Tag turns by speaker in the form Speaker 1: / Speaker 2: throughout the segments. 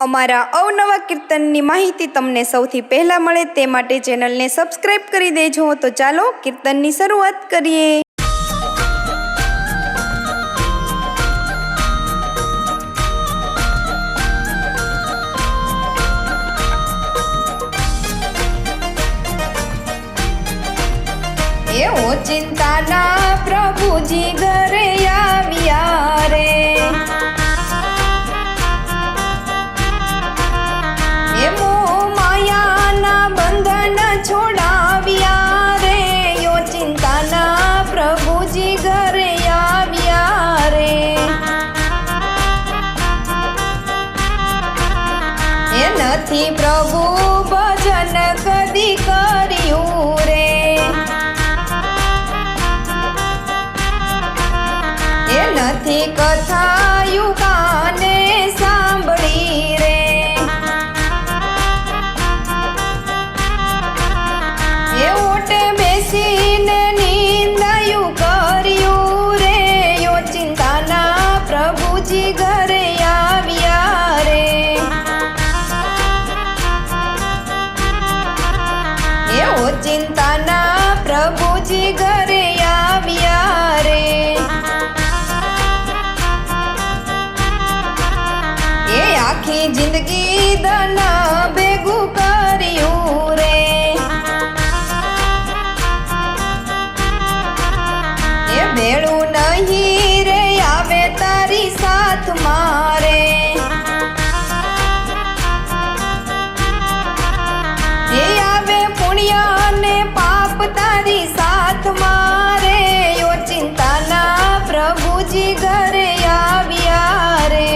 Speaker 1: અમારા અવનવા કીર્તનની માહિતી તમને સૌથી પહેલાં મળે તે માટે ચેનલને સબસ્ક્રાઈબ કરી દેજો. તો ચાલો કીર્તનની શરૂઆત કરીએ. એવો ચિંતાના પ્રભુજી ઘરે આવ્યા રે, એમો માયાના બંધન છોડાવ્યા રે. યો ચિંતાના પ્રભુજી ઘરે આવ્યા રે, એ નથી પ્રભુ ભજન કદી કર્યું રે, એ નથી કથાયું કાને સાંભળી રે, એ ઓટે બેસીને નિંદાયું કર્યું રે. યો ચિંતાના પ્રભુજી ઘરે આવ્યા રે, એવો ચિંતાના પ્રભુજી ઘરે આવ્યા રે. એ આખી જિંદગી ધન ભેગું કર્યું રે, એ ભેળું નહીં રે આવે તારી સાથ મારે, એ આવે પુણ્ય ને પાપ તારી સાથ મારે. યો ચિંતાના પ્રભુજી ઘરે આવ્યા રે,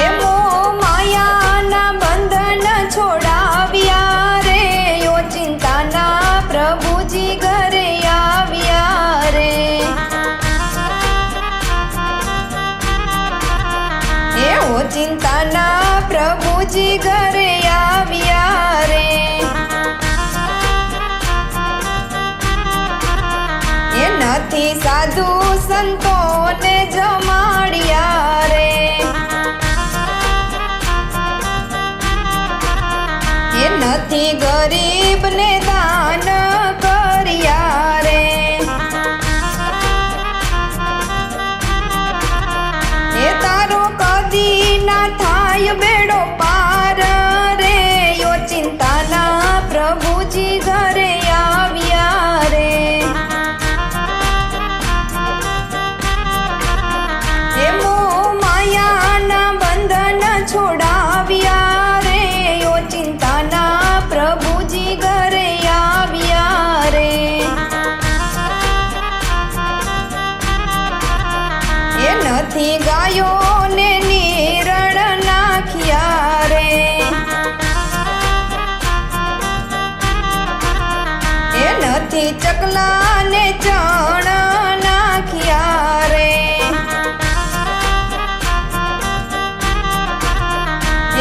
Speaker 1: એમો માયાના બંધન છોડાવ્યા રે. યો ચિંતાના પ્રભુજી ઘરે આવ્યા રે, એવો ચિંતાના પ્રભુજી ઘરે આવ્યા રે. એ નથી સાધુ સંતોને જમાડ્યા રે, એ નથી ગરીબને દાન કર્યા રે, એ તારો કદી ના થાય બેડો પાર રે. યો ચિંતાના પ્રભુજી ઘરે આવ્યા રે, એમો માયાના બંધન છોડાવ્યા રે. યો ચિંતાના પ્રભુજી ઘરે આવ્યા રે, એ નથી ગાયો ને નિરણ નાખ્યા રે, એ નથી ચકલા ને ચણ નાખ્યા રે,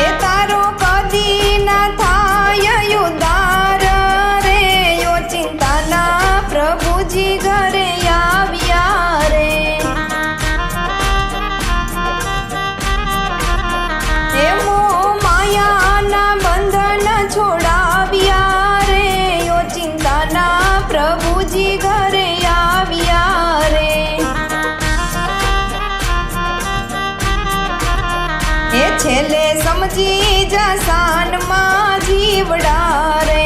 Speaker 1: એ તારો કદી ના થાય ઉદાર રે. યો ચિંતાના પ્રભુજી ઘરે આવ્યા રે, એમો માયાના બંધન છોડાવ્યા રે. યો ચિંતાના પ્રભુજી ઘરે આવ્યા રે, એ છેલ્લે સમજી જા સાનમાં જીવડા રે,